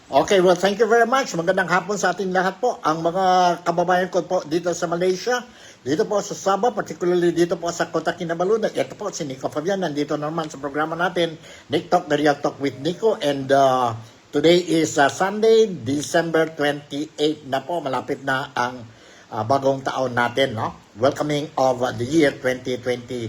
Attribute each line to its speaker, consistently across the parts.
Speaker 1: Okay, well, thank you very much. Magandang hapon sa ating lahat po. Ang mga kababayan ko po dito sa Malaysia, dito po sa Sabah, particularly dito po sa Kota Kinabalu. Ito po si Nico Fabian, nandito naman sa programa natin, Nick Talk, The Real Talk with Nico. And today is Sunday, December 28 na po. Malapit na ang bagong taon natin, no? Welcoming of the year 2026.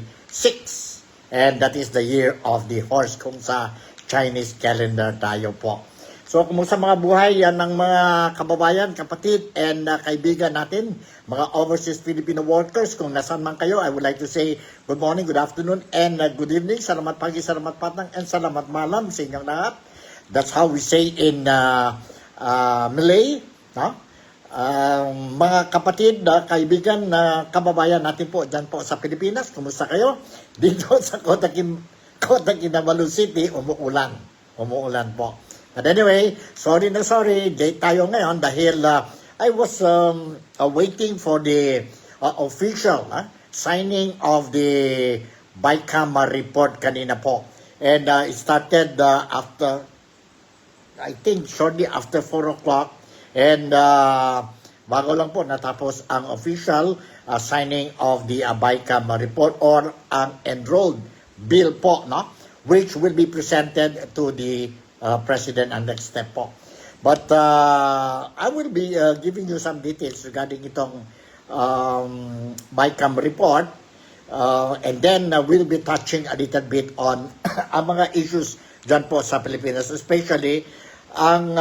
Speaker 1: And that is the year of the horse kung sa Chinese calendar tayo po. So, kumusta mga buhay yan ng mga kababayan, kapatid, and kaibigan natin, mga overseas Filipino workers, kung nasan man kayo, I would like to say good morning, good afternoon, and good evening. Salamat pagi, salamat patang, and salamat malam sa inyong lahat. That's how we say in Malay, no? Mga kapatid, kaibigan, kababayan natin po dyan po sa Pilipinas, kumusta kayo? Dito sa Kota Kinabalu City, umuulan po. But anyway, sorry, date tayo ngayon dahil I was waiting for the official signing of the BICAM report kanina po. And it started after, I think, shortly after 4 o'clock. And bago lang po natapos ang official signing of the BICAM report or ang enrolled bill po, no? Which will be presented to the President ang next step po. But I will be giving you some details regarding itong BICAM report. And then we'll be touching a little bit on ang mga issues dyan po sa Pilipinas. Especially ang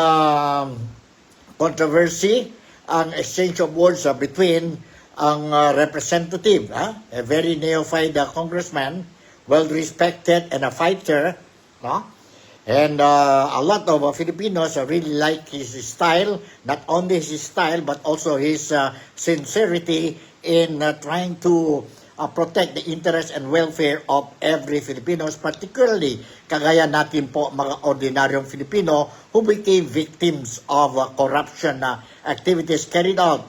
Speaker 1: controversy, ang exchange of words between ang representative, a very neophyte congressman, well-respected and a fighter, no? And a lot of Filipinos really like his style, not only his style, but also his sincerity in trying to protect the interest and welfare of every Filipinos, particularly kagaya natin po mga ordinaryong Filipino who became victims of corruption activities carried out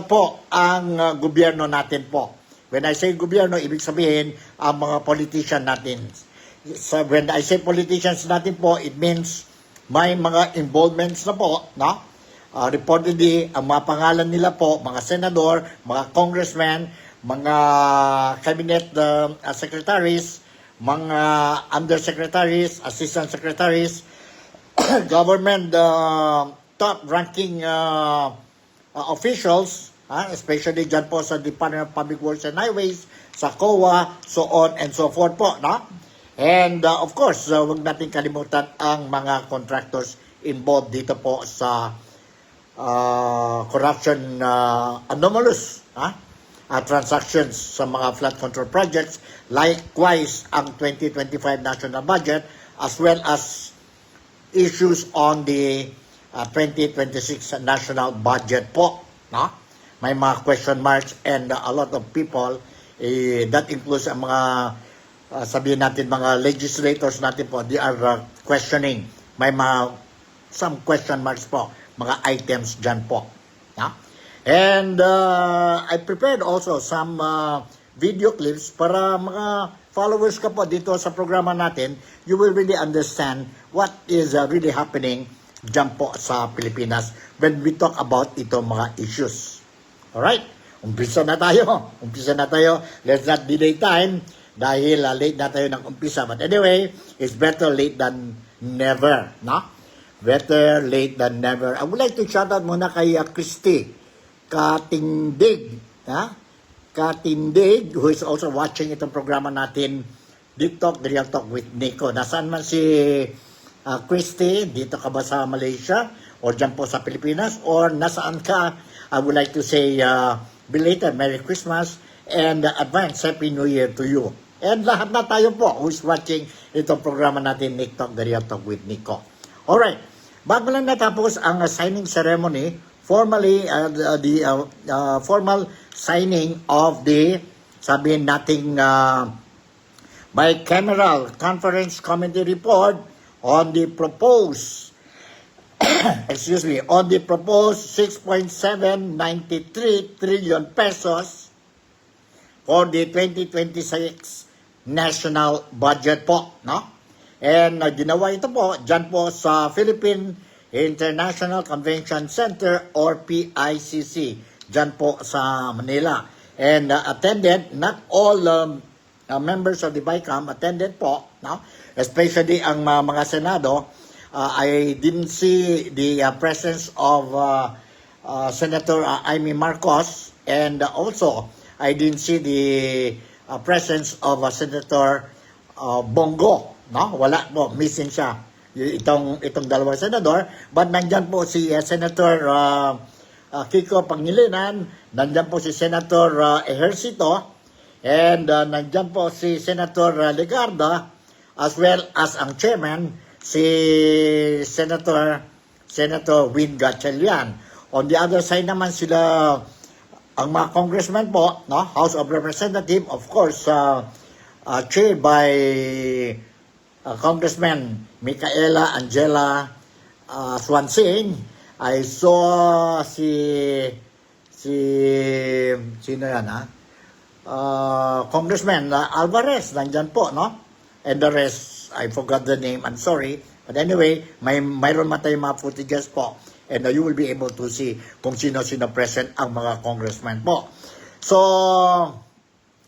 Speaker 1: po ang gobyerno natin po. When I say gobyerno, ibig sabihin ang mga politician natin. So when I say politicians natin po, it means may mga involvements na po, no? Reportedly, ang mga pangalan nila po, mga senador, mga congressmen, mga cabinet secretaries, mga undersecretaries, assistant secretaries, government top-ranking officials, especially dyan po sa Department of Public Works and Highways, sa COA, so on and so forth po, no? And of course, huwag natin kalimutan ang mga contractors involved dito po sa corruption anomalous transactions sa mga flood control projects. Likewise, ang 2025 national budget as well as issues on the 2026 national budget po. May mga question marks and a lot of people, that includes ang mga sabihin natin mga legislators natin po, they are questioning. May some question marks po, mga items dyan po. And I prepared also some video clips para mga followers ka po dito sa programa natin, you will really understand what is really happening dyan po sa Pilipinas when we talk about itong mga issues. Alright? Umpisa na tayo. Let's not delay time. Dahil late na tayo ng umpisa. But anyway, it's better late than never, no? Better late than never. I would like to shout out muna kay Christy Katindig, Katindig, who is also watching itong programa natin, Deep Talk, The Real Talk with Nico. Nasaan man si Christy? Dito ka ba sa Malaysia? Or dyan po sa Pilipinas? Or nasaan ka? I would like to say belated Merry Christmas and advance Happy New Year to you. And lahat na tayo po who's watching itong programa natin, Nick Talk, The Real Talk with Nico. Alright, bago lang natapos ang signing ceremony, formally, the formal signing of the, sabihin nating, bicameral conference committee report on the proposed, on the proposed 6.793 trillion pesos for the 2026 national budget po, no? And ginawa ito po dyan po sa Philippine International Convention Center or PICC, dyan po sa Manila. And attended, not all members of the BICAM attended po, no? Especially ang mga Senado. I didn't see the presence of Senator Amy Marcos, and also I didn't see the presence of Senator Bongo, no? Wala po, missing siya. Itong dalawang senador, but nandyan po si Senator Kiko Pangilinan, nandyan po si Senator Ejercito, and nandyan po si Senator Legarda, as well as ang chairman, si Senator Win Gatchalian. On the other side naman sila, ang mga congressmen po, no? House of Representatives, of course, chaired by Congressman Micaela Angela Swansing. I saw sino yan, Congressman Alvarez, nandyan po, no? And the rest, I forgot the name, I'm sorry. But anyway, mayroon tayong mga footages po. And you will be able to see kung sino-sino present ang mga congressmen po. So,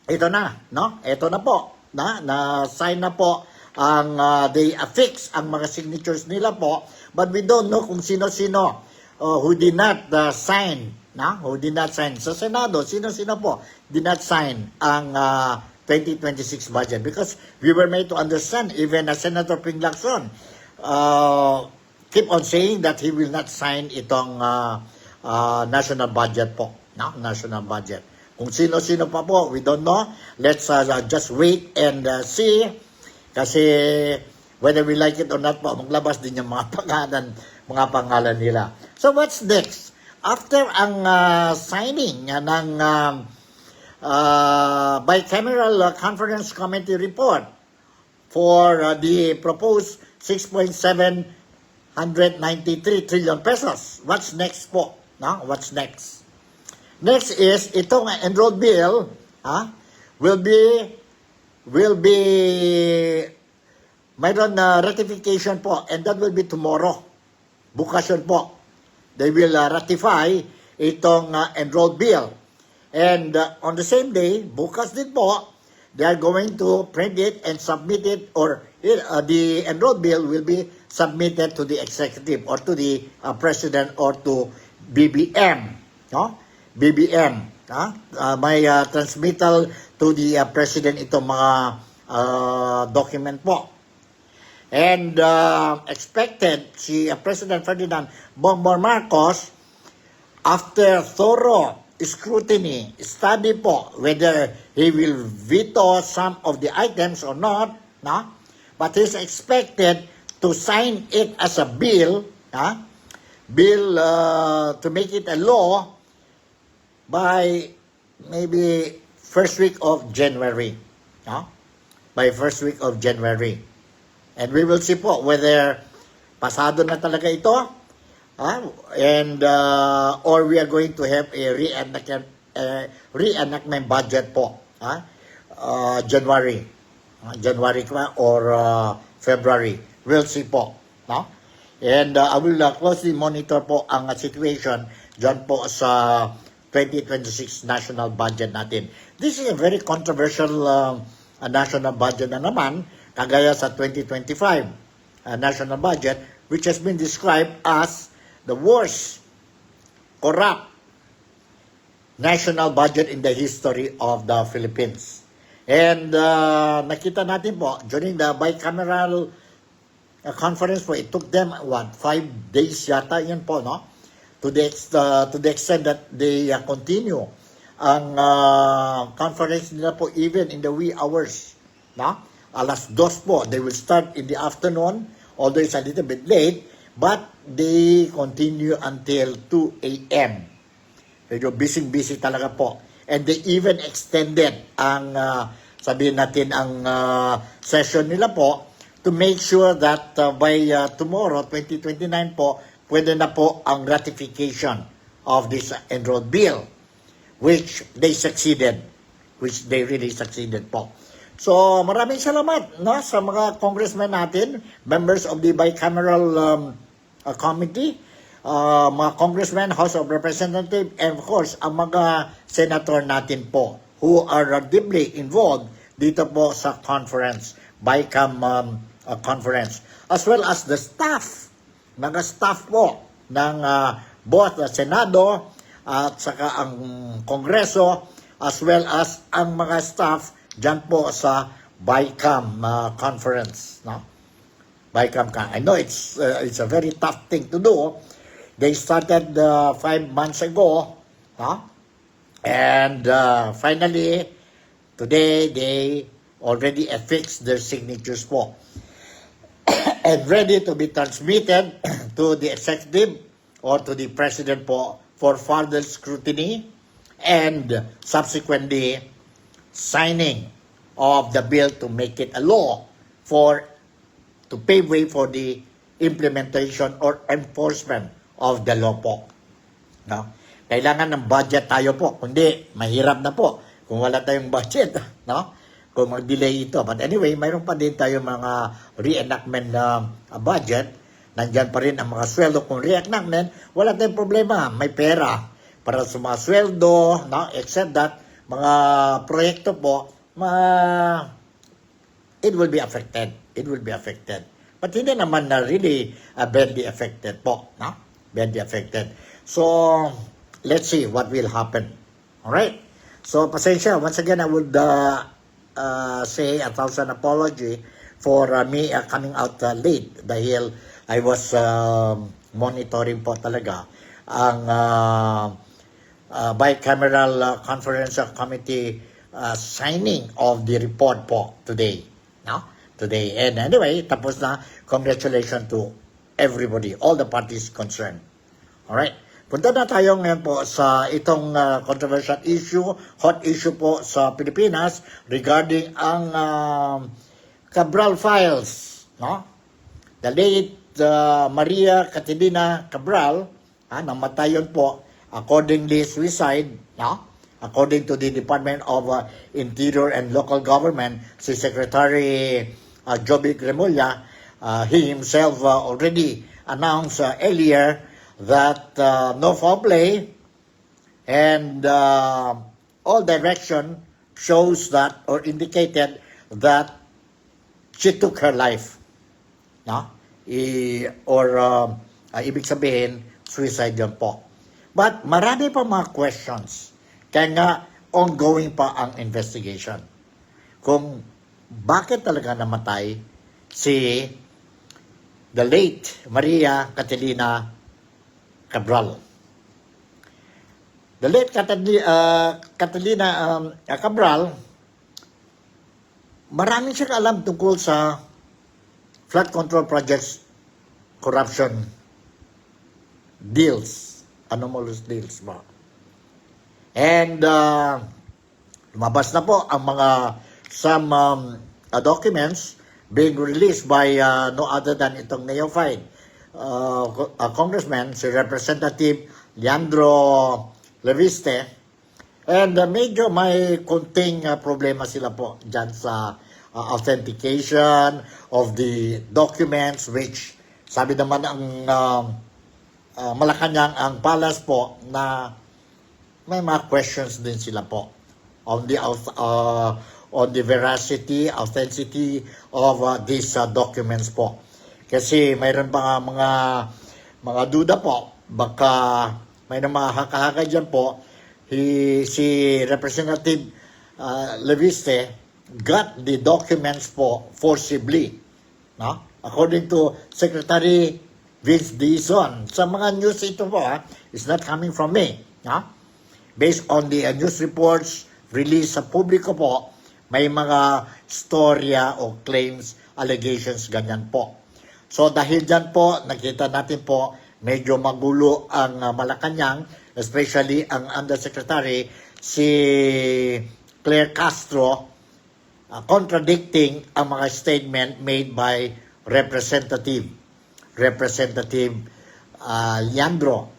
Speaker 1: ito na, no? Ito na po, na-sign na po ang they affix ang mga signatures nila po, but we don't know kung sino-sino who did not sign, who did not sign sa Senado, sino-sino po did not sign ang 2026 budget, because we were made to understand, even Senator Ping Lacson keep on saying that he will not sign itong national budget po, national budget. Kung sino-sino pa po, we don't know. Let's just wait and see. Kasi whether we like it or not po, maglabas din yung mga pangalan nila. So what's next? After ang signing ng bicameral conference committee report for the proposed 6.793 trillion pesos, what's next po? What's next? Next is itong enrolled bill will be mayroon na ratification po, and that will be tomorrow. Bukas yun po. They will ratify itong enrolled bill. And on the same day, bukas din po, they are going to print it and submit it, or the enrolled bill will be submitted to the executive or to the president or to BBM. BBM. May transmittal to the president itong mga document po. And expected si President Ferdinand Bongbong Marcos, after thorough scrutiny, study po whether he will veto some of the items or not, but he's expected to sign it as a bill, to make it a law by maybe first week of January. By first week of January. And we will see po whether pasado na talaga ito, and or we are going to have a reenactment budget po, January or February. We'll see po. And I will closely monitor po ang situation dyan po sa 2026 national budget natin. This is a very controversial national budget na naman, kagaya sa 2025 national budget, which has been described as the worst corrupt national budget in the history of the Philippines. And nakita natin po, during the bicameral conference po, it took them, 5 days yata yun po, to the extent that they continue ang conference nila po even in the wee hours. Alas 2 po, they will start in the afternoon, although it's a little bit late, but they continue until 2 a.m. Medyo busy talaga po. And they even extended ang, sabihin natin, ang session nila po to make sure that by tomorrow, 2029 po, pwede na po ang ratification of this enrolled bill, which they really succeeded po. So maraming salamat no, sa mga congressmen natin, members of the bicameral committee, mga congressmen, House of Representatives, and of course, ang mga senator natin po who are deeply involved dito po sa conference, BICAM conference, as well as the staff, mga staff po ng both the Senado at saka ang Kongreso, as well as ang mga staff dyan po sa BICAM conference. No? BICAM, I know it's a very tough thing to do. They started 5 months ago, no? And finally, today they already affixed their signatures po and ready to be transmitted to the executive or to the president po for further scrutiny and subsequently signing of the bill to make it a law to pave way for the implementation or enforcement of the law po. No? Kailangan ng budget tayo po, kundi mahirap na po kung wala tayong budget, no? Kung mag-delay ito. But anyway, mayroon pa din tayo mga reenactment na budget. Nandyan pa rin ang mga sweldo. Kung reenactment, wala tayong problema. May pera para sa mga sweldo, no? Except that, mga proyekto po, it will be affected. It will be affected. But hindi naman na really badly affected po, no? Badly affected. So, let's see what will happen. Alright? So, pasensya. Once again, I would say 1,000 apology for me coming out late dahil I was monitoring po talaga ang bicameral conference committee signing of the report po today. No? Today. And anyway, tapos na. Congratulations to everybody, all the parties concerned. Alright? Punta na tayo ngayon po sa itong controversial issue, hot issue po sa Pilipinas regarding ang Cabral files. No? The late Maria Catalina Cabral, namatay yun po, accordingly suicide, no? According to the Department of Interior and Local Government, si Secretary Joby Remulla, he himself already announced earlier that no foul play and all direction shows that or indicated that she took her life. No? Ibig sabihin, suicide yun po. But marami pa mga questions. Kaya nga, ongoing pa ang investigation. Kung bakit talaga namatay si the late Maria Catalina Cabral. The late Catalina Cabral, maraming siyang alam tungkol sa flood control projects, corruption, deals, anomalous deals ba. And lumabas na po ang mga some documents being released by no other than itong neophyte congressman, si Representative Leandro Leviste. And medyo may konting problema sila po dyan sa authentication of the documents, which sabi naman ang Malacanang, ang palace po, na may mga questions din sila po on the veracity, authenticity of these documents po. Kasi mayroon pa mga duda po, baka may mga haka-haka dyan po. Si Representative Leviste got the documents po forcibly, no? According to Secretary Vince Dizon. Sa mga news ito po, it's not coming from me, no? Based on the news reports released sa publiko po, may mga storya o claims, allegations, ganyan po. So dahil dyan po, nakita natin po, medyo magulo ang Malacanang, especially ang Undersecretary, si Claire Castro, contradicting ang mga statement made by Representative Leandro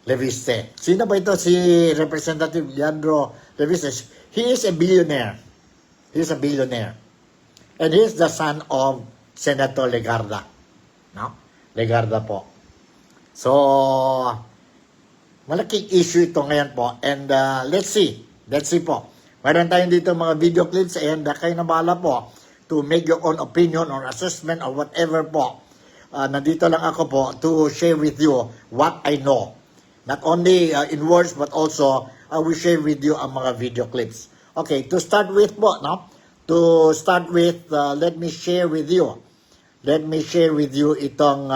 Speaker 1: Leviste. Sino ba ito si Representative Leandro Leviste? He is a billionaire. He's a billionaire. And he's the son of Senator Legarda. No? Legarda po. So, malaking issue ito ngayon po. And let's see. Let's see po. Meron tayong dito mga video clips and kayo na bahala po to make your own opinion or assessment or whatever po. Nandito lang ako po to share with you what I know. Not only in words but also I will share with you ang mga video clips. Okay, to start with po, no? To start with, let me share with you. Let me share with you itong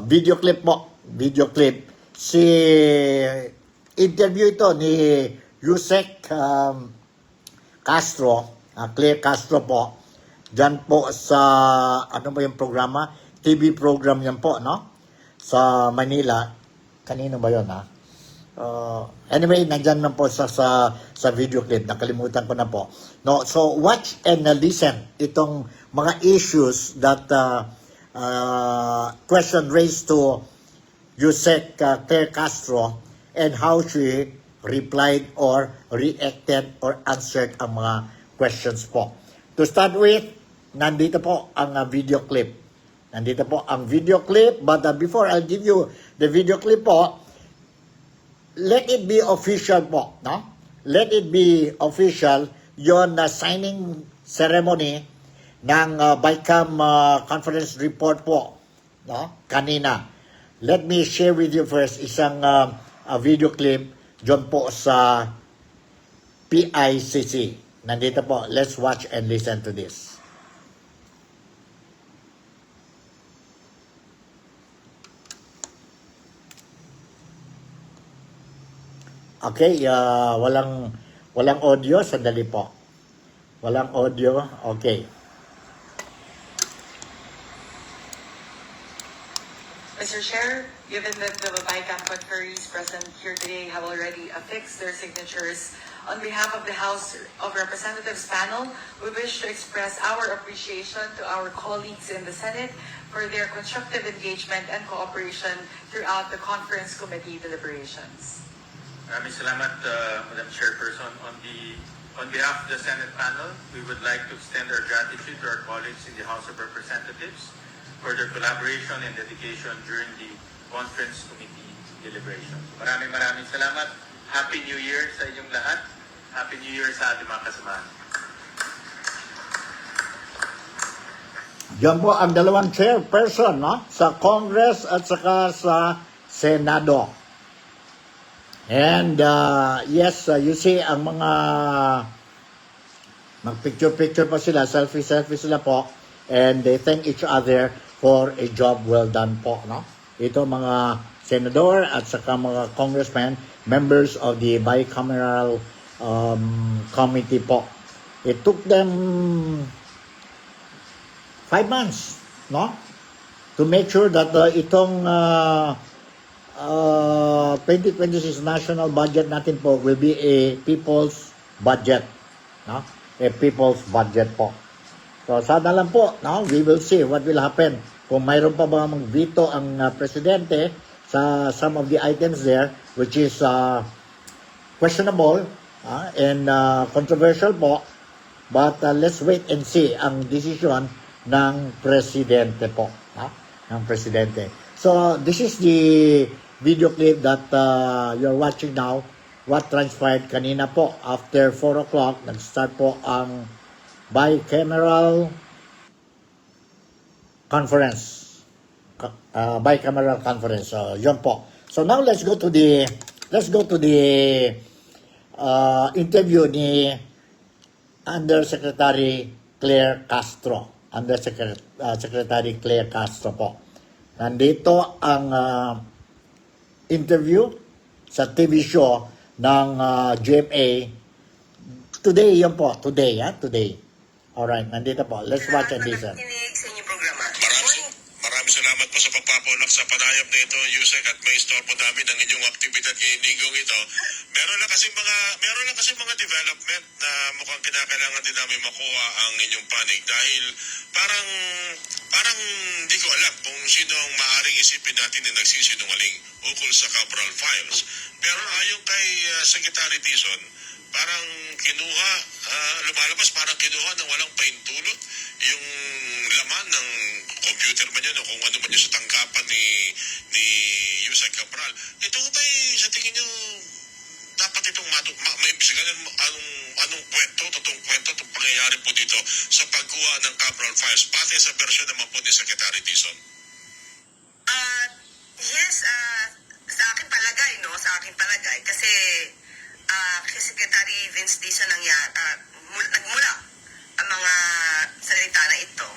Speaker 1: video clip po. Video clip. Si interview ito ni Yusek Castro, Claire Castro po. Diyan po sa, ano ba yung programa? TV program yan po, no? Sa Manila. Kanino ba yun, ha? Anyway, nandyan na po sa video clip. Nakalimutan ko na po. No, so, watch and listen itong mga issues that question raised to Yusek Claire Castro and how she replied or reacted or answered ang mga questions po. To start with, nandito po ang video clip. Nandito po ang video clip, but before I'll give you the video clip po, let it be official po, no? Let it be official yon na signing ceremony ng BICAM conference report po, no? Kanina. Let me share with you first isang video clip dyan po sa PICC. Nandito po. Let's watch and listen to this. Okay, walang audio. Sandali po. Walang audio. Okay.
Speaker 2: Mr. Chair, given that the BICAM conferees present here today have already affixed their signatures, on behalf of the House of Representatives panel, we wish to express our appreciation to our colleagues in the Senate for their constructive engagement and cooperation throughout the conference committee deliberations.
Speaker 3: Maraming salamat, Madam Chairperson. On behalf of the Senate panel, we would like to extend our gratitude to our colleagues in the House of Representatives for their collaboration and dedication during the conference committee deliberations. Maraming salamat. Happy New Year sa inyong lahat. Happy New Year sa ating mga kasamahan.
Speaker 1: Diyan po ang dalawang chairperson, no? Sa Congress at saka sa Senado. And yes, you see ang mga mag-picture-picture pa sila, selfie sila po, and they thank each other for a job well done po, no? Ito mga senador at saka mga congressmen, members of the bicameral committee po. It took them 5 months, no? To make sure that itong 2026 national budget natin po will be a people's budget, no? A people's budget po. So, sana lang po, no? We will see what will happen. Kung mayroon pa ba mag-veto ang presidente sa some of the items there, which is questionable and controversial po. But let's wait and see ang decision ng presidente po. Ng presidente. So, this is the video clip that you're watching now. What transpired kanina po after 4 o'clock. Nag-start po ang bicameral conference. Bicameral conference. So, yun po. So now let's go to the interview ni Undersecretary Claire Castro. Secretary Claire Castro po. Nandito ang interview sa TV show ng GMA. Today yun po. Today. Alright, nandito po. Let's watch and listen.
Speaker 4: Maraming salamat po sa pagpapaunak sa panayam na ito, Yusek, at may istorbo namin ang inyong aktibidad ngayong linggong ito. Meron lang kasi mga development na mukhang kinakailangan din namin makuha ang inyong panig dahil parang hindi ko alam kung sino ang maaaring isipin natin na nagsisinungaling ukol sa Cabral Files. Pero ayon kay Secretary Dizon, parang kinuha, lumalabas parang kinuha ng walang pahintulot yung laman ng computer man yan o kung ano man yun sa tanggapan ni Yusek Cabral. Ito ba'y sa tingin nyo dapat itong maimbisigan anong kwento, totoong kwento itong pangyayari po dito sa pagkuha ng Cabral Files, pati sa versyon naman po ni Secretary Dizon?
Speaker 5: Yes, sa akin palagay, no? Sa akin palagay. Kasi kay Secretary Vince Dizon nagmula ang mga salita na ito.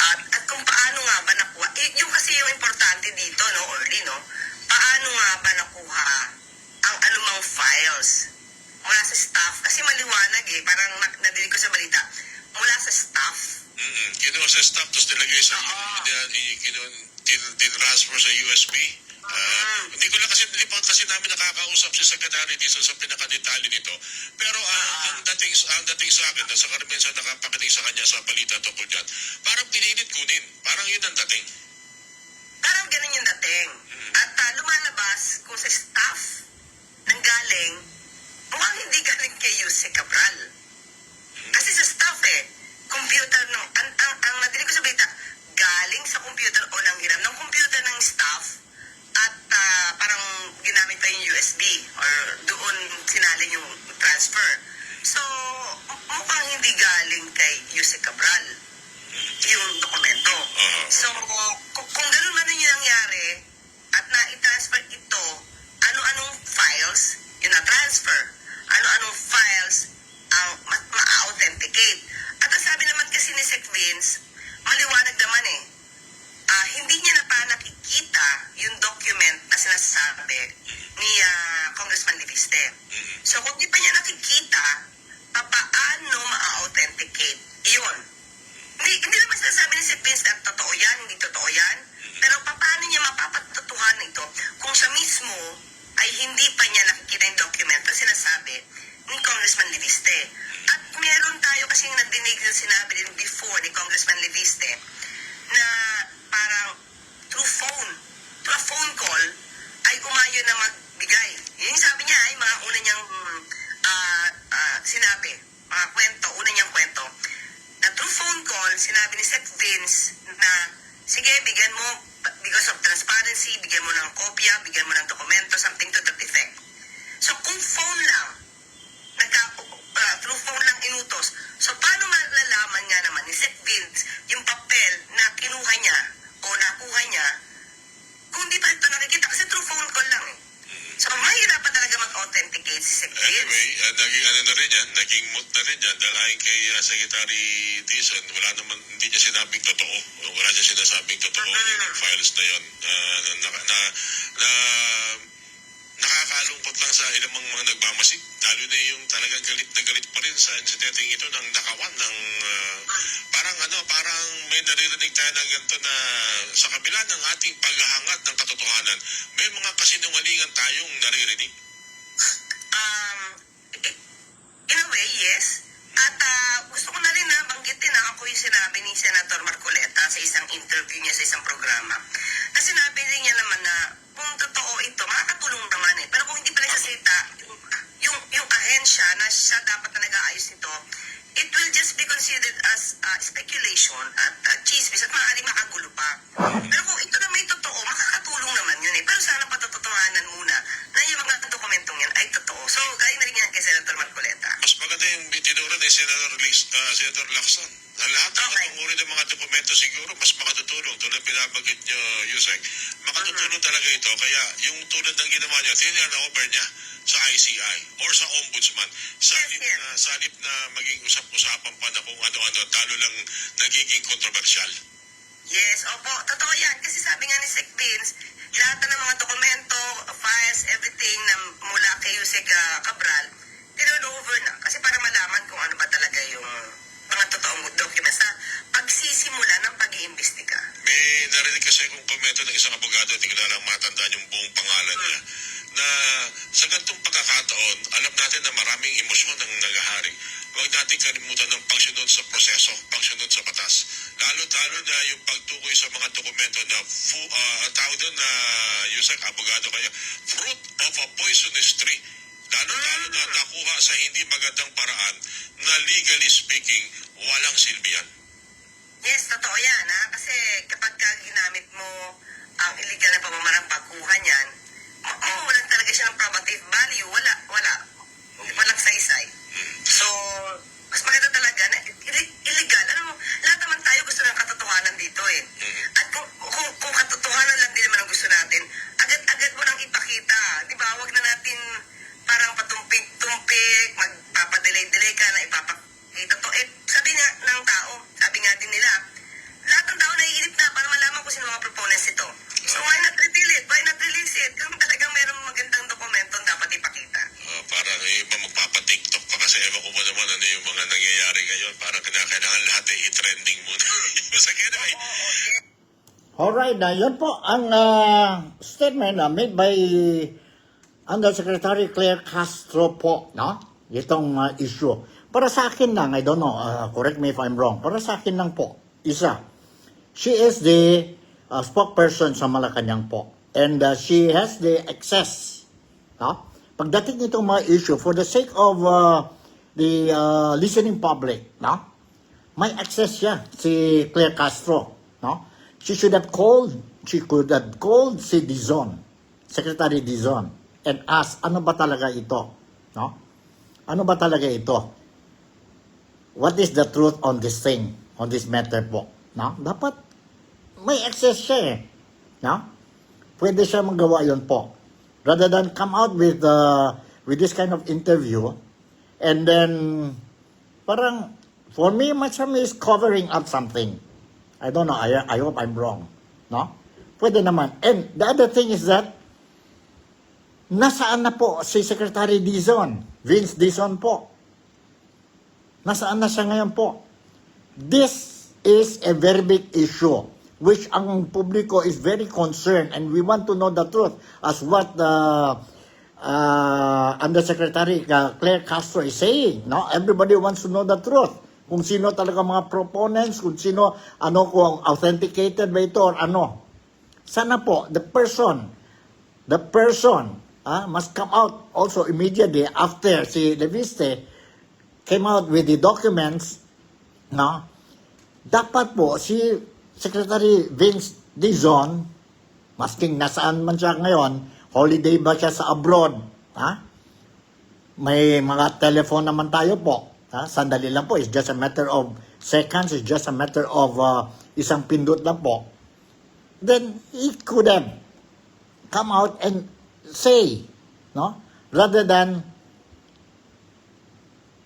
Speaker 5: At kung paano nga ba nakuha, yung kasi yung importante dito, no, Orly, no? Paano nga ba nakuha ang anumang files mula sa staff? Kasi maliwanag parang nadinig ko sa balita, mula sa staff.
Speaker 4: Kinuha sa staff, tapos nilagay sa tinransfer sa USB. Hindi pa kasi namin nakakausap si Secretary Dizon sa pinakadetalye nito. Pero ang dating sa akin, sa karamihan sa nakapakinig sa kanya sa balita tungkol dyan, parang pinilit kunin. Parang yun ang dating.
Speaker 5: Parang ganun yung dating. At lumalabas kung sa staff nanggaling, mukhang hindi galing kay Yusek Cabral. Kasi sa staff computer, no, ang nadinig ko sa balita, galing sa computer o nanghiram ng computer ng staff at parang ginamit pa yung USB or doon sinali yung transfer. So, mukhang hindi galing kay Yusek Cabral yung dokumento. So, kung ganun man yung nangyari at na-transfer ito, ano-anong files yung na-transfer, ano-anong files ang ma-authenticate. At ang sabi naman kasi ni Sec Vince, maliwanag naman hindi niya na pa nakikita yung document na sinasabi ni Congressman Leviste. So kung di pa niya nakikita, paano ma-authenticate? Iyon. Hindi naman sinasabi ni Sec Vince na totoo yan, hindi totoo yan. Pero paano niya mapapatutuhan ito kung siya mismo ay hindi pa niya nakikita yung document na sinasabi ni Congressman Leviste. At meron tayo kasing nadinig na sinabi din before ni Congressman Leviste na parang through a phone call ay umayo na magbigay. Yun yung sabi niya ay mga una niyang sinabi, mga kwento, una niyang kwento. Na through phone call, sinabi ni Sec Vince na sige, bigyan mo because of transparency, bigyan mo ng kopya, bigyan mo ng dokumento, something to that effect. So kung phone lang, through phone lang inutos. So, paano malalaman nga naman ni Sec Vince yung papel na kinuha niya o nakuha niya kung di pa ito nakikita? Kasi through phone call lang So, mahirapan talaga mag-authenticate si Sec Vince.
Speaker 4: Anyway, naging moot na rin yan dahil ayon kay Secretary Dizon, hindi niya sinabing totoo. Wala niya sinasabing totoo yung files na yun. Nakakalungkot lang sa ilang mga nagmamasid. Lalo na yung talagang galit na galit pa rin sa insidenteng ito ng nakawan ng parang may naririnig tayo ng ganito na sa kabila ng ating paghahangad ng katotohanan, may mga kasinungalingan tayong naririnig.
Speaker 5: In a way, yes. At gusto ko na rin na banggitin ako yung sinabi ni Senator Marcoleta sa isang interview niya sa isang programa. Na sinabi rin niya naman na kung totoo ito, makakatulong naman Pero kung hindi pa rin sasalita, yung ahensya na siya dapat na nag-aayos nito, it will just be considered as speculation at chismis at maaaring makagulo pa. Pero kung ito na may totoo, makakatulong naman yun Pero sana patutuhanan muna na yung mga dokumentong yan ay totoo. So, gaya na rin yan kay Senator Marcoleta.
Speaker 4: Mas maganda yung tinuro ni Senator Lacson. Na lahat ng katunguri ng mga dokumento siguro mas makatutulong. Tulad pinabagit niyo, Yusek. Makatutulong talaga ito. Kaya yung tulad ng ginawa niya, over niya sa ICI or sa Ombudsman. Salip na maging usap-usapan pa na kung ano-ano, talo lang nagiging kontrobersyal.
Speaker 5: Yes, opo. Totoo yan. Kasi sabi nga ni Sec Vince, lahat ng mga dokumento, files, everything na mula kay Yusek Cabral, over na. Kasi para malaman kung ano ba talaga yung mga totoong documents na pagsisimula ng pag-iimbestiga.
Speaker 4: May narinig kasi akong komento ng isang abogado, hindi ko na lang matandaan yung buong pangalan niya, na sa ganitong pagkakataon, alam natin na maraming emosyon ang nagahari. Huwag natin kalimutan ng pagsunod sa proseso, pagsunod sa batas. Lalo-lalo na yung pagtukoy sa mga dokumento na tawag doon na Yusek, abogado kaya, fruit of a poisonous tree. Lalo-lalo na nakuha sa hindi magandang paraan na legally speaking, walang silbihan.
Speaker 5: Yes, totoo yan, ha? Kasi kapag ka ginamit mo ang illegal na pamamarang pagkuha niyan, mawalan talaga siya ng probative value. Wala. Walang saysay. So, mas maganda talaga na illegal. Alam mo, lahat naman tayo gusto ng katotohanan dito eh. At kung katotohanan lang din naman ang gusto natin, agad-agad mo nang ipakita. Di ba? Huwag na natin parang patumpik-tumpik, magpapadelay-delay ka na ipapakita to. Eh, sabi nga ng tao, sabi nga din nila, lahat ng tao naiinip na para malaman kung sino mga proponents ito. So why not reveal it? Why not release it? Kung talagang merong magandang dokumento, dapat ipakita.
Speaker 4: Para yung iba magpapatiktok pa kasi ewan ko ba naman ano yung mga nangyayari ngayon. Parang kailangan lahat i-trending muna. Sa anyway,
Speaker 1: Alright, yun po ang statement made by Undersecretary Claire Castro po, no? Itong issue. Para sa akin lang, I don't know, correct me if I'm wrong, para sa akin lang po, isa, she is the spokesperson sa Malacanang po. And she has the access, no? Pagdating itong mga issue, for the sake of the listening public, no? May access siya, si Claire Castro, no? She could have called si Dizon, Secretary Dizon, and ask, ano ba talaga ito? No? Ano ba talaga ito? What is the truth on this thing, on this matter po? No? Dapat may access siya eh. No? Pwede siya magawa yun po. Rather than come out with this kind of interview, and then, parang, for me, much of me is covering up something. I don't know, I hope I'm wrong. No? Pwede naman. And the other thing is that, nasaan na po si Secretary Dizon? Vince Dizon po. Nasaan na siya ngayon po? This is a very big issue which ang publiko is very concerned and we want to know the truth as what Undersecretary Claire Castro is saying. No? Everybody wants to know the truth. Kung sino talaga mga proponents, kung sino, kung authenticated ba ito or ano. Sana po, the person must come out also immediately after si Leviste came out with the documents, no? Dapat po, si Secretary Vince Dizon, masking nasaan man siya ngayon, holiday ba siya sa abroad, ha? May mga telephone naman tayo po. Sandali lang po, it's just a matter of seconds, it's just a matter of isang pindot lang po. Then, he could have come out and say, no? Rather than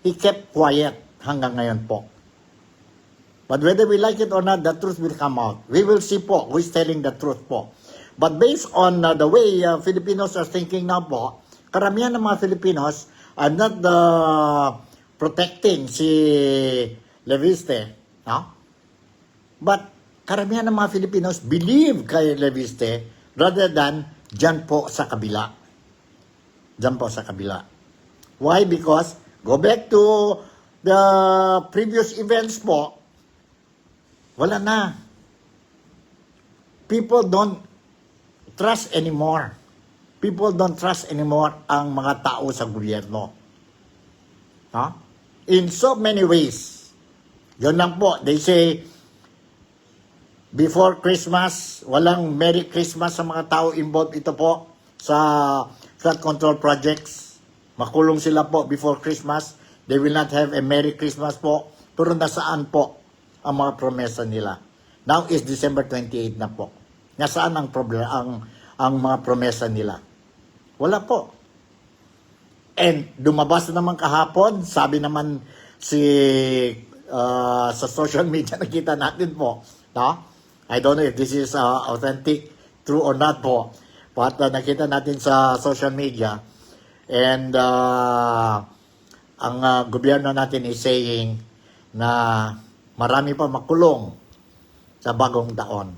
Speaker 1: he kept quiet hanggang ngayon po. But whether we like it or not, the truth will come out. We will see po who is telling the truth po. But based on the way Filipinos are thinking now po, karamihan ng mga Filipinos are not protecting si Leviste, no? But karamihan ng mga Filipinos believe kay Leviste rather than dyan po sa kabila. Dyan po sa kabila. Why? Because, go back to the previous events po, wala na. People don't trust anymore. People don't trust anymore ang mga tao sa gobyerno. No? In so many ways. Yun lang po. They say, before Christmas, walang Merry Christmas sa mga tao involved ito po sa flood control projects. Makulong sila po before Christmas. They will not have a Merry Christmas po. Pero nasaan po ang mga promesa nila? Now is December 28 na po. Nasaan ang problema, ang mga promesa nila? Wala po. And lumabas na naman kahapon, sabi naman sa social media nakita natin po, no? I don't know if this is authentic, true or not po, but nakita natin sa social media, and ang gobyerno natin is saying na marami pa makulong sa bagong taon,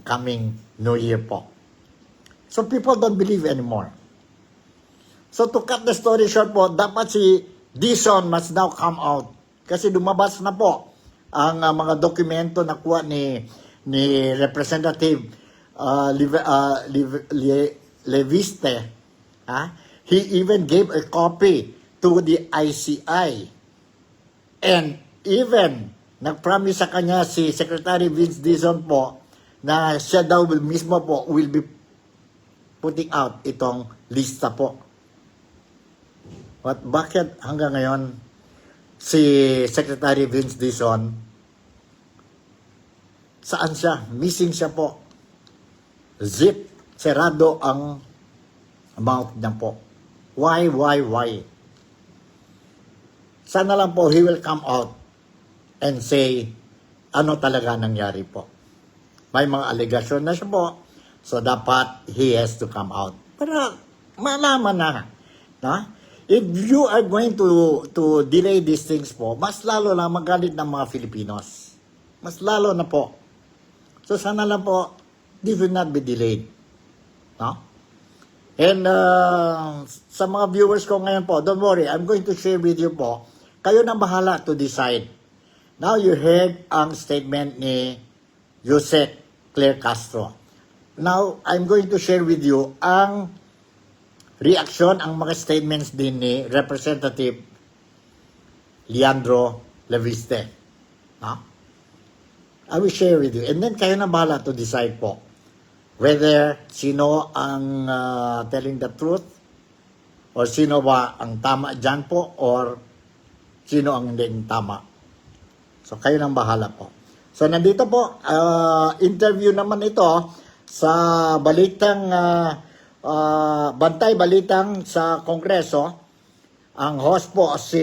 Speaker 1: coming New Year po. So people don't believe anymore. So to cut the story short po, dapat si Dizon must now come out. Kasi lumabas na po ang mga dokumento na kuha ni Representative Leviste. He even gave a copy to the ICI. And even nag-promise sa kanya si Secretary Vince Dizon po na siya daw mismo po will be putting out itong lista po. But bakit hanggang ngayon si Secretary Vince Dizon, saan siya? Missing siya po. Zip, serado ang mouth niya po. Why? Sana lang po he will come out and say ano talaga nangyari po. May mga allegation na siya po, so dapat he has to come out. Pero malaman na. No? If you are going to delay these things po, mas lalo lang magalit ng mga Filipinos. Mas lalo na po. So sana lang po, this will not be delayed. No? And sa mga viewers ko ngayon po, don't worry, I'm going to share with you po. Kayo na bahala to decide. Now you heard ang statement ni Jose Claire Castro. Now, I'm going to share with you ang reaction, ang mga statements din ni Representative Leandro Leviste. No? I will share with you. And then kayo na bahala to decide po whether sino ang telling the truth or sino ba ang tama dyan po or sino ang hindi tama. So kayo nang bahala po. So nandito po, interview naman ito sa balitang, bantay balitang sa Kongreso. Ang host po si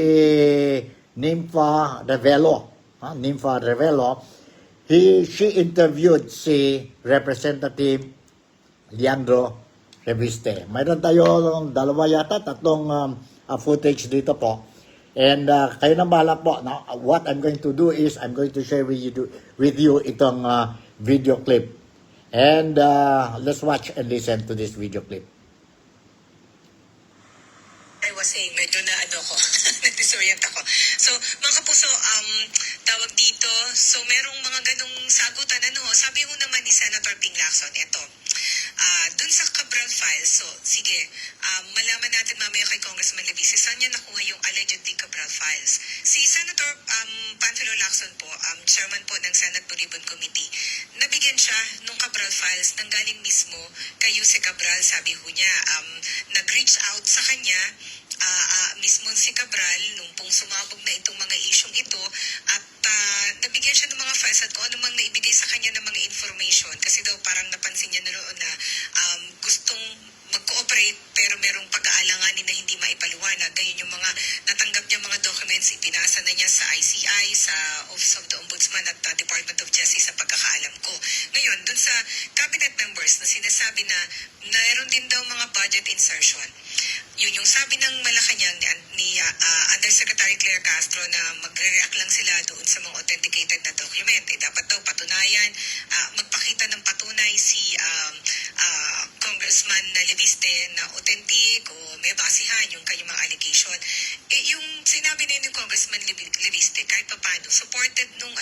Speaker 1: Nympha Revelo. Nympha Revelo. She interviewed si Representative Leandro Leviste. Mayroon tayo dalawa yata, tatlong footage dito po. And kayo nang bahala po. Now, what I'm going to do is I'm going to share with you itong video clip. And let's watch and listen to this video clip.
Speaker 5: I was saying, medyo na ako, na-disorient ako. So, mga kapuso, tawag dito, so merong mga ganong sagutan, sabi mo naman ni Senator Ping Lacson, eto, dun sa Cabral files, so, sige, malaman natin mamaya kay Congressman Leviste, saan niya nakuha yung allegedly Cabral files? Si Senator Panfilo Lacson po, chairman po ng Senate Blue Ribbon Committee, nabigyan siya nung Cabral files nang galing mismo kay Jose Cabral, sabi ho niya, nag-reach out sa kanya, mismo si Cabral nung pong sumabog na itong mga isyong ito at nabigyan siya ng mga files at kung ano mang naibigay sa kanya ng mga information kasi daw parang napansin niya noon na gustong mag-cooperate pero merong pag-aalanganin na hindi maipaliwanag. Ganyan yung mga natanggap niya mga documents, ipinasa na niya sa ICI, sa Office of the Ombudsman at Department of Justice sa pagkakaalam ko. Ngayon, dun sa cabinet members na sinasabi na mayroon din daw mga budget insertion. Yun yung sabi ng Malacanang ni Undersecretary Claire Castro na magre-react lang sila doon sa mga authenticated na document. Dapat daw patunayan, magpakita ng patunay si Congressman Leviste na authentic o may basihan yung kanyang mga allegation. Yung sinabi na yun ng Congressman Leviste, kahit pa paano, supported nung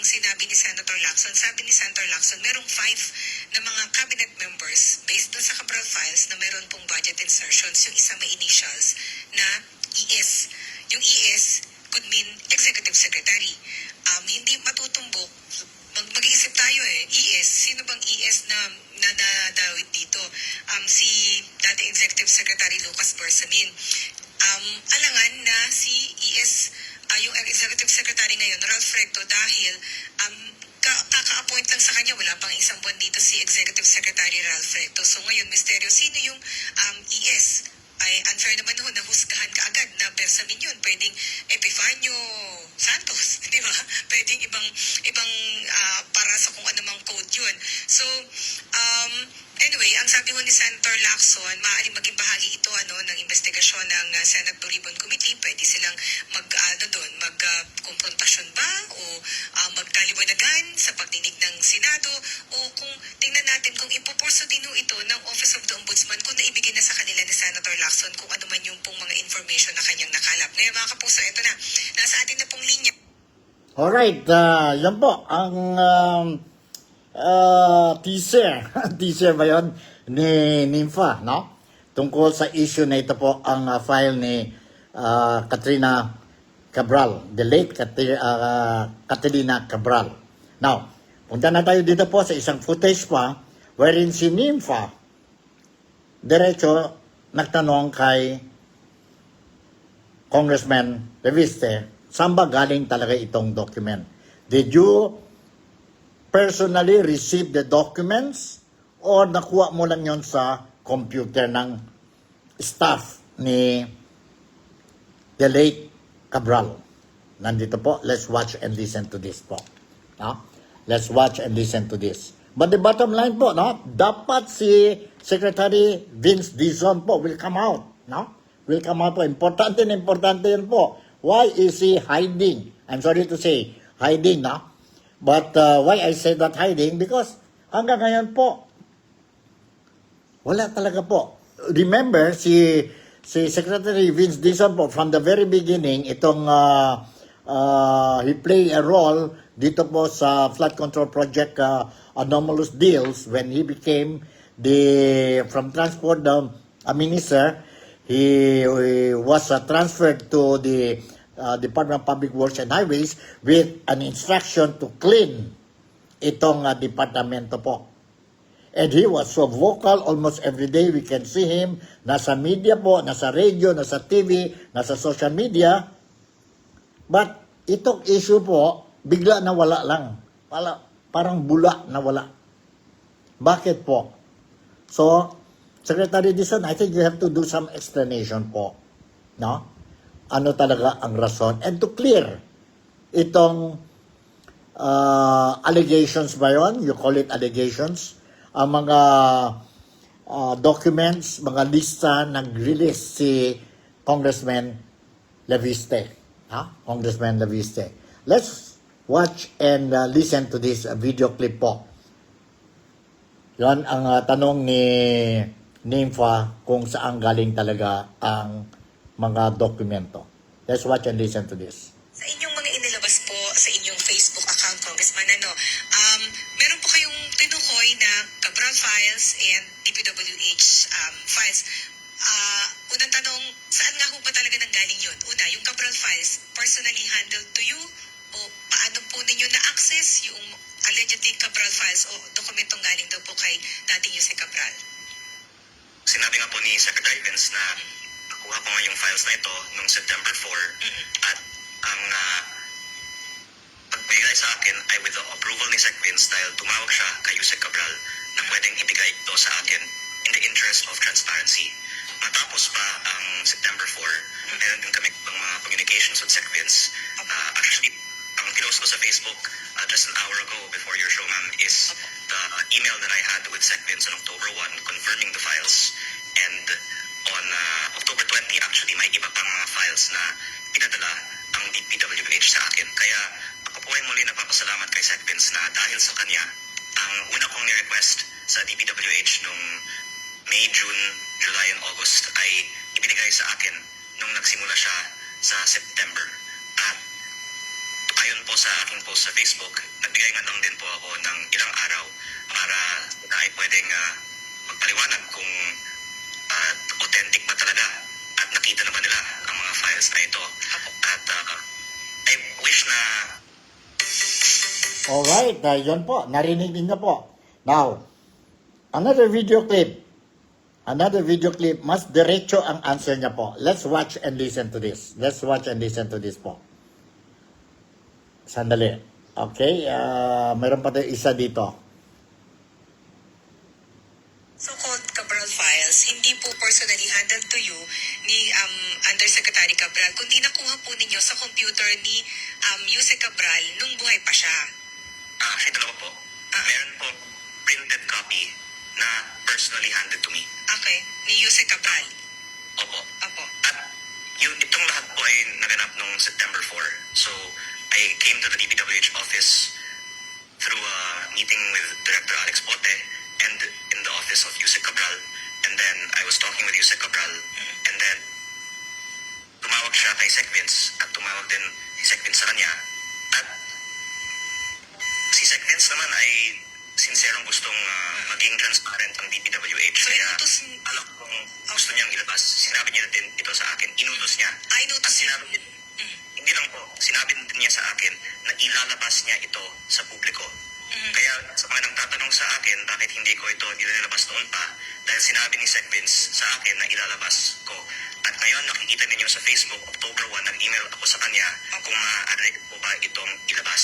Speaker 5: sinabi ni Senator Lacson. Sabi ni Senator Lacson, merong 5 na mga cabinet members based dun sa Cabral files na meron pong budget insertions. Yung isa may initials na ES. Yung ES could mean Executive Secretary. Hindi matutumbok. Mag-iisip tayo ES. Sino bang ES na nadawit dito? Si dating Executive Secretary Lucas Bersamin. Alangan na si ES, yung Executive Secretary ngayon, Ralph Recto, dahil kaka-appoint lang sa kanya, wala pang isang buwan dito si Executive Secretary Ralph Recto. So ngayon, misteryo, sino yung ES? Ay unfair naman ho, nahusgahan ka agad na Bersamin yun. Pwedeng Epifanio Santos, di ba? Pwedeng ibang para sa kung anumang code yun. So, anyway, ang sabi ho ni Senator Lacson, maaaring maging bahagi ito ng investigasyon ng Senate Blue Ribbon Committee. Pwede silang mag-konfrontasyon ba o magkaliwanagan sa pagdinig ng Senado o kung tingnan natin kung ipupurso din ho ito ng Office of the Ombudsman kung naibigay na sa kanila ni Senator Lacson kung ano man yung pong mga information na kanyang nakalap. Ngayon mga kapuso, ito na. Nasa atin na pong linya.
Speaker 1: Alright, yan po ang teaser. Teaser ba yun? Ni Nympha, no? tungkol sa issue na ito po ang file ni Katrina Cabral, the late Catalina Cabral. Now, punta na tayo dito po sa isang footage pa wherein si Nympha diretso nagtanong kay Congressman Reviste, saan ba galing talaga itong document? Did you personally receive the documents or nakuha mo lang yon sa computer ng staff ni the late Cabral? Nandito po, let's watch and listen to this po. No? Let's watch and listen to this. But the bottom line po, no? Dapat si Secretary Vince Dizon po will come out. No? Will come out po. Importante na importante yun po. Why is he hiding? I'm sorry to say, hiding, no? But why I say that hiding? Because hanggang ngayon po, wala talaga po. Remember, si Secretary Vince Dizon po, from the very beginning, itong he played a role dito po sa flood control project anomalous deals when he became from transport minister. He was transferred to the Department of Public Works and Highways with an instruction to clean itong departamento po. And he was so vocal almost every day. We can see him. Nasa media po, nasa radio, nasa TV, nasa social media. But itong issue po, bigla na wala lang. Parang bula na wala. Bakit po? So, Secretary Dizon, I think you have to do some explanation po. No? Ano talaga ang rason? And to clear itong allegations ba yun? You call it allegations? Ang mga documents, mga lista nag-release si Congressman Leviste. Congressman Leviste. Let's watch and listen to this video clip po. Yan ang tanong ni Nympha kung saan galing talaga ang mga dokumento. Let's watch and listen to this.
Speaker 5: Sa inyong mga inilabas po sa inyong Facebook account, Congressman, meron po kayong tinukoy na Cabral files and DPWH files. Unang tanong, saan nga ho ba talaga nanggaling yun? Una, yung Cabral files, personally handled to you? O paano po ninyo na-access yung allegedly Cabral files o dokumentong galing daw po kay dating Yuse Cabral?
Speaker 6: Sinabi nga po ni Secretary Vince na nakuha ko nga yung files na ito noong September 4 at ang pagbigay sa akin ay with the approval ni Sec Vince dahil tumawag siya kay Yuse Cabral na pwedeng ibigay ito sa akin in the interest of transparency. Matapos pa ang September 4, meron din kami mga communications with Sec Vince. Actually, ang pinost ko sa Facebook just an hour ago before your show, ma'am, is the email that I had with Sec Vince on October 1 confirming the files. And on October 20, actually, may iba pang mga files na pinadala ang DPWH sa akin. Kaya ako po ay muli napapasalamat kay Sec Vince na dahil sa kanya, ang una kong ni-request sa DPWH nung May, June, July, and August ay ibinigay sa akin nung nagsimula siya sa September. At ayon po sa aking post sa Facebook, nagbigay nga lang din po ako ng ilang araw para na ay pwedeng magpaliwanag kung authentic ba talaga at nakita na ba nila ang mga files na ito. At I wish na
Speaker 1: Alright, yun po. Narinig din na po. Now, another video clip. Mas diretso ang answer niya po. Let's watch and listen to this. Po. Sandali. Okay, mayroon pa tayo isa dito.
Speaker 5: So-called Cabral files, hindi po personally handled to you ni Undersecretary Cabral, kundi nakuha po ninyo sa computer ni Yuse Cabral nung buhay pa siya.
Speaker 6: actually dalawa po. Meron po printed copy na personally handed to me.
Speaker 5: Okay, ni Yuse Cabral.
Speaker 6: Opo.
Speaker 5: Opo.
Speaker 6: At itong lahat po ay naganap noong September 4. So, I came to the DPWH office through a meeting with Director Alex Pote and in the office of Yuse Cabral. And then, I was talking with Yuse Cabral. And then, tumawag siya kay Sec Vince at tumawag din si Sec Vince sa kanya. At si Sec Vince naman ay sincerong gustong maging transparent ang DPWH.
Speaker 5: So,
Speaker 6: Kaya
Speaker 5: inutos-
Speaker 6: alam kong gusto niyang ilabas. Sinabi niya din ito sa akin. Inutos niya.
Speaker 5: Inutos
Speaker 6: At
Speaker 5: niya.
Speaker 6: sinabi niya, hindi lang po, sinabi din niya sa akin na ilalabas niya ito sa publiko. Kaya sa mga nagtatanong sa akin, bakit hindi ko ito ilalabas noon pa? Dahil sinabi ni Sec Vince sa akin na ilalabas ko. At ngayon, nakikita ninyo sa Facebook, October 1, nag-email ako sa kanya kung maaari po ba itong ilabas.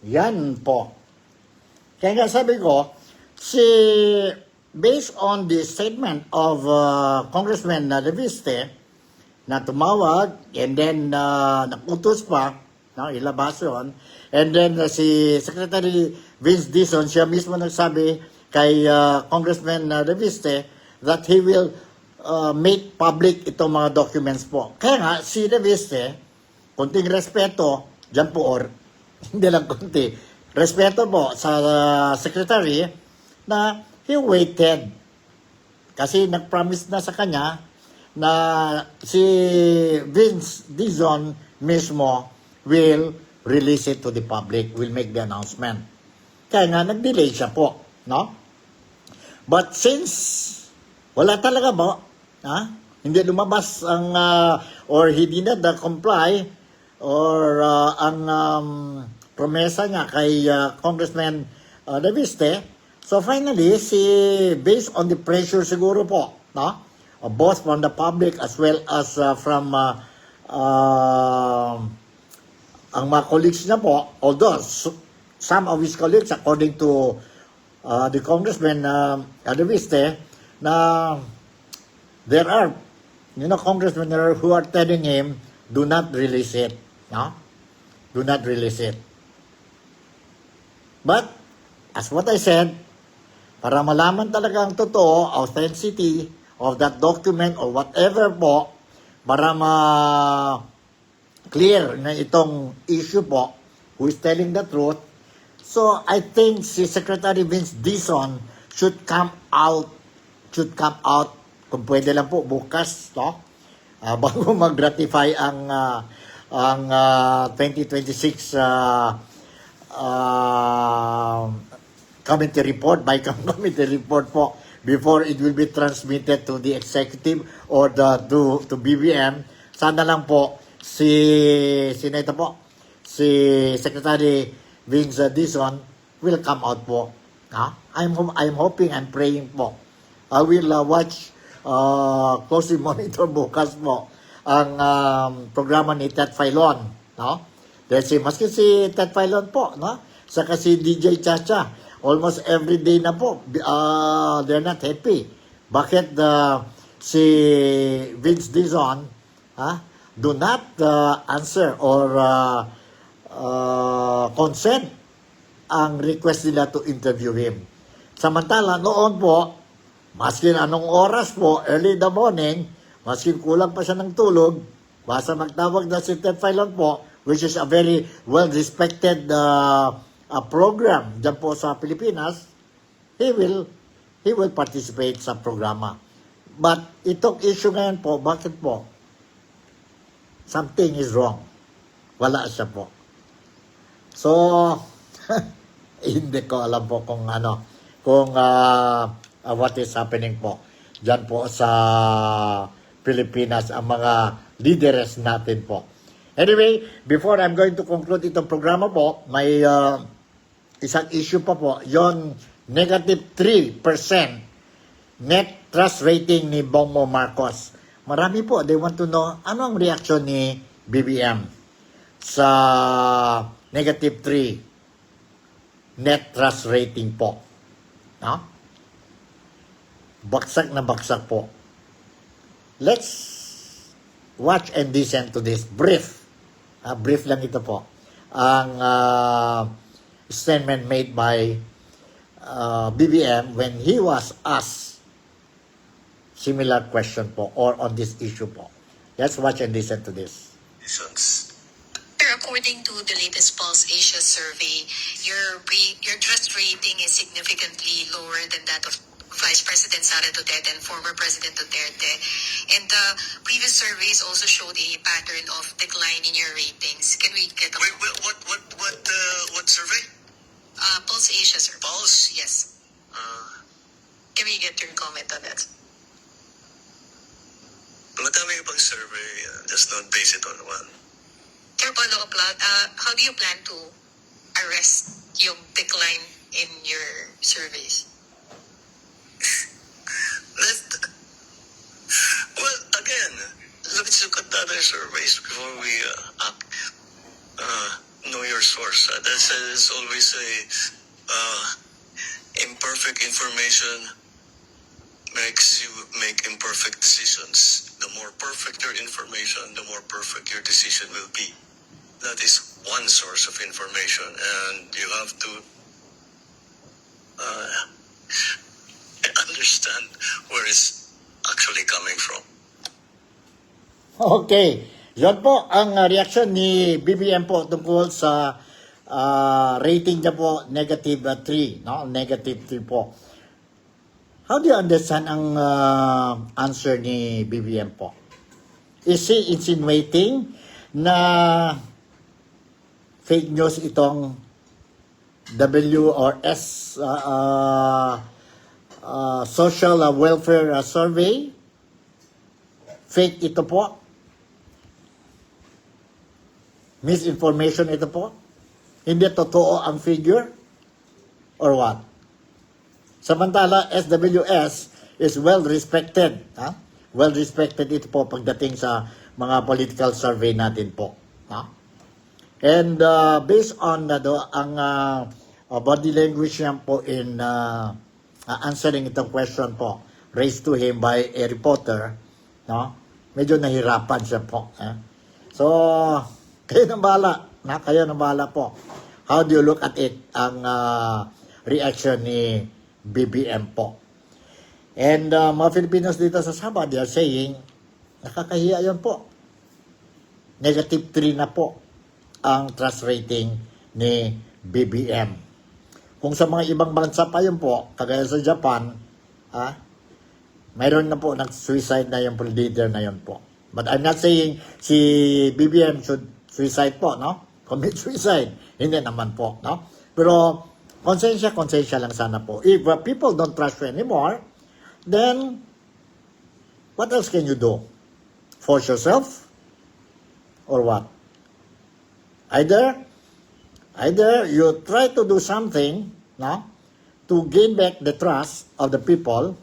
Speaker 1: Yan po. Kaya nga sabi ko, based on the statement of Congressman Reviste na tumawag and then nakutos pa, no, ilabas yun, and then si Secretary Vince Dizon, siya mismo nagsabi kay Congressman Reviste that he will make public itong mga documents po. Kaya nga, si Reviste, konting respeto, dyan po hindi lang konti, respeto po sa secretary na he waited. Kasi nag-promise na sa kanya na si Vince Dizon mismo will release it to the public, will make the announcement. Kaya nga, nag-delay siya po, no? But since wala talaga po, hindi lumabas ang, or he did not comply, or ang promesa niya kay Congressman Reviste. So finally, based on the pressure siguro po, no? Both from the public as well as from ang mga colleagues niya po, although some of his colleagues, according to the Congressman Reviste, na there are, congressmen who are telling him, do not release it. No? Do not release it. But, as what I said, para malaman talaga ang totoo, authenticity of that document or whatever po, para clear na itong issue po, who is telling the truth. So, I think si Secretary Vince Dizon should come out, kung pwede lang po, bukas, no? Bago mag-ratify ang 2026 committee report, by committee report po, before it will be transmitted to the executive or to BBM. Sana lang po si Secretary Vince Dizon will come out po. I'm hoping, I'm praying po. I will watch, closely monitor bukas po ang programa ni Ted Filon, no? Dahil maski si Ted Filon po, no? Saka si DJ Chacha, almost every day na po, they're not happy. Bakit si Vince Dizon, do not answer or consent ang request nila to interview him. Samantala, noon po, maski anong oras po, early in the morning, maski kulang pa siya ng tulog, basta magtawag na si Ted Filon po, which is a very well-respected program dyan po sa Pilipinas, he will participate sa programa. But itong issue ngayon po, bakit po? Something is wrong. Wala siya po. So, hindi ko alam po kung what is happening po dyan po sa Pilipinas, ang mga leaders natin po. Anyway, before I'm going to conclude itong programa po, may isang issue pa po, yon negative 3% net trust rating ni Bongbong Marcos. Marami po, they want to know, ano ang reaction ni BBM sa negative 3 net trust rating po. No? Baksak na baksak po. Let's watch and listen to this brief. Brief lang ito po. Ang statement made by BBM when he was asked similar question po or on this issue po. Let's watch and listen to this.
Speaker 7: According to the latest Pulse Asia survey, your trust rating is significantly lower than that of Vice President Sara Duterte and former President Duterte. And previous surveys also showed a pattern of decline in your ratings. Can we get a
Speaker 6: Wait, what survey?
Speaker 7: Pulse Asia, sir.
Speaker 6: Pulse?
Speaker 7: Yes. Can we get your comment on that?
Speaker 6: Madami pang survey. Just don't base it on one.
Speaker 7: Sir follow-up lang, how do you plan to arrest yung decline in your surveys?
Speaker 6: Well, again, let's look at the other surveys before we act. Know your source. That's always a imperfect information makes you make imperfect decisions. The more perfect your information, the more perfect your decision will be. That is one source of information, and you have to understand where it's actually coming from.
Speaker 1: Okay. Yan po ang reaction ni BBM po tungkol sa rating niya po, -3. No? -3 po. How do you understand ang answer ni BBM po? Is he insinuating na fake news itong W or S social welfare survey? Fake ito po? Misinformation ito po? Hindi totoo ang figure? Or what? Samantala, SWS is well respected. Ha? Well respected ito po pagdating sa mga political survey natin po. Ha? And based on ang body language niya po in answering itong question po raised to him by a reporter, no? Medyo nahirapan siya po. So, kayo nang bahala. Kayo nang bahala po. How do you look at it? Ang reaction ni BBM po. And mga Filipinos dito sa Sabah, they are saying, nakakahiya yun po. -3 na po ang trust rating ni BBM. Kung sa mga ibang bansa pa yun po, kagaya sa Japan, mayroon na po nag-suicide na yung leader na yun po. But I'm not saying si BBM should suicide po, no? Commit suicide. Hindi naman po, no? Pero, konsensya lang sana po. If people don't trust you anymore, then, what else can you do? Force yourself? Or what? Either you try to do something, no? To gain back the trust of the people,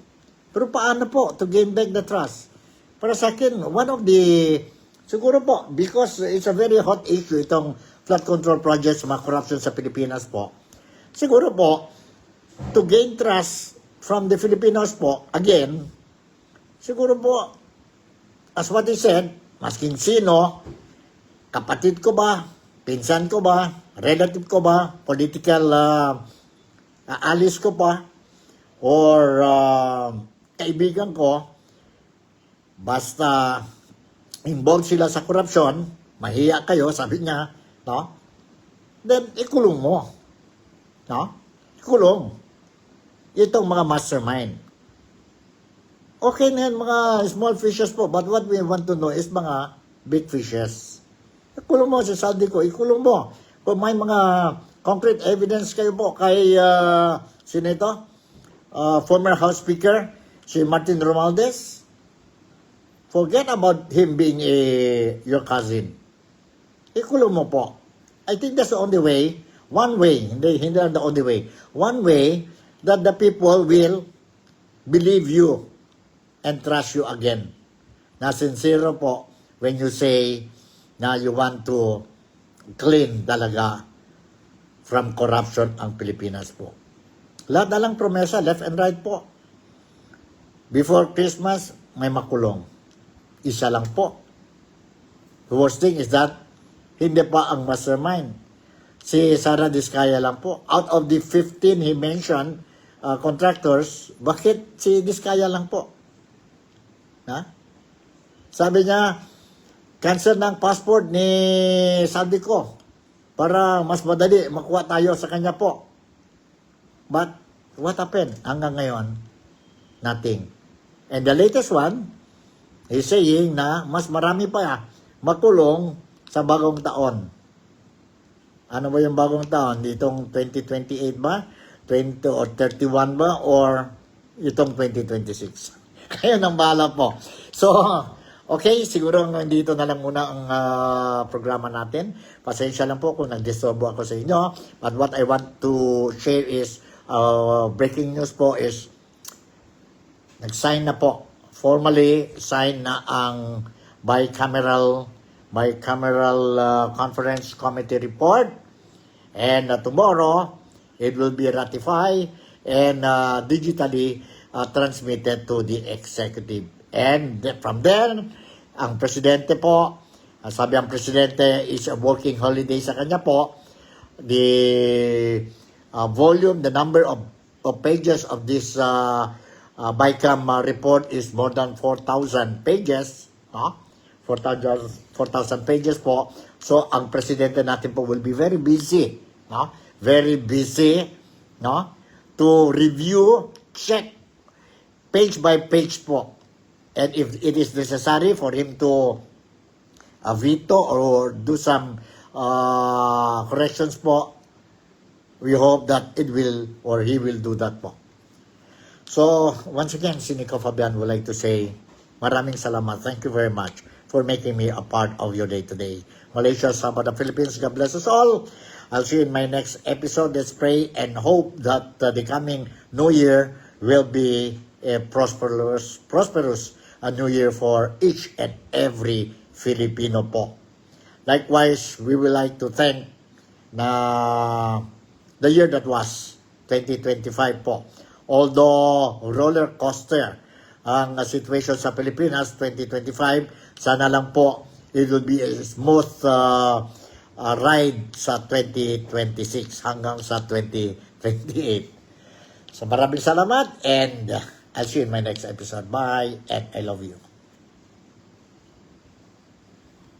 Speaker 1: pero paano po to gain back the trust? Para sa akin, one of the, siguro po, because it's a very hot issue, itong flood control projects, mga corruption sa Pilipinas po, siguro po, to gain trust from the Filipinos po, again, siguro po, as what he said, masking sino, kapatid ko ba, pinsan ko ba, relative ko ba, political alis ko pa, or kaibigan ko, basta involved sila sa korupsyon, mahiya kayo, sabi niya, no? Then, ikulong mo. No? Ikulong. Itong mga mastermind. Okay na yan, mga small fishes po, but what we want to know is mga big fishes. Ikulong mo, sasabi ko, ikulong mo. Kung may mga concrete evidence kayo po kay, sino ito? Former House Speaker, si Martin Romualdez, forget about him being your cousin. Ikulong mo po. I think that's the only way, one way, hindi the only way, one way that the people will believe you and trust you again. Na sincere po when you say na you want to clean talaga from corruption ang Pilipinas po. Lahat na lang promesa, left and right po. Before Christmas, may makulong. Isa lang po. The worst thing is that hindi pa ang mastermind. Si Sara Diskaya lang po. Out of the 15 he mentioned contractors, bakit si Diskaya lang po? Sabi niya, cancel ng passport ni Saldi ko para mas madali makuha tayo sa kanya po. But what happened? Hanggang ngayon, nothing. And the latest one, he's saying na mas marami pa makulong sa bagong taon. Ano ba yung bagong taon? Ditong 2028 ba? 20 or 31 ba? Or itong 2026? Kayo nang bahala po. So, okay, siguro dito na lang muna ang programa natin. Pasensya lang po kung nag-disturbo ako sa inyo. But what I want to share is, breaking news po is, nag-sign na po, formally sign na ang bicameral conference committee report, and tomorrow it will be ratified and digitally transmitted to the executive. And from there, ang presidente po, sabi ang presidente is a working holiday sa kanya po. The volume, the number of pages of this BICAM report is more than 4,000 pages, no? 4,000 pages po. So, ang presidente natin po will be very busy, no? Very busy, no? To review, check, page by page po. And if it is necessary for him to veto or do some corrections po, we hope that it will or he will do that po. So, once again, si Nico Fabian would like to say, maraming salamat. Thank you very much for making me a part of your day-to-day. Malaysia, Sabah, the Philippines, God bless us all. I'll see you in my next episode. Let's pray and hope that the coming New Year will be a prosperous New Year for each and every Filipino po. Likewise, we would like to thank the year that was, 2025 po. Although roller coaster ang situation sa Pilipinas 2025, sana lang po it will be a smooth ride sa 2026 hanggang sa 2028. So maraming salamat and I'll see you in my next episode. Bye and I love you.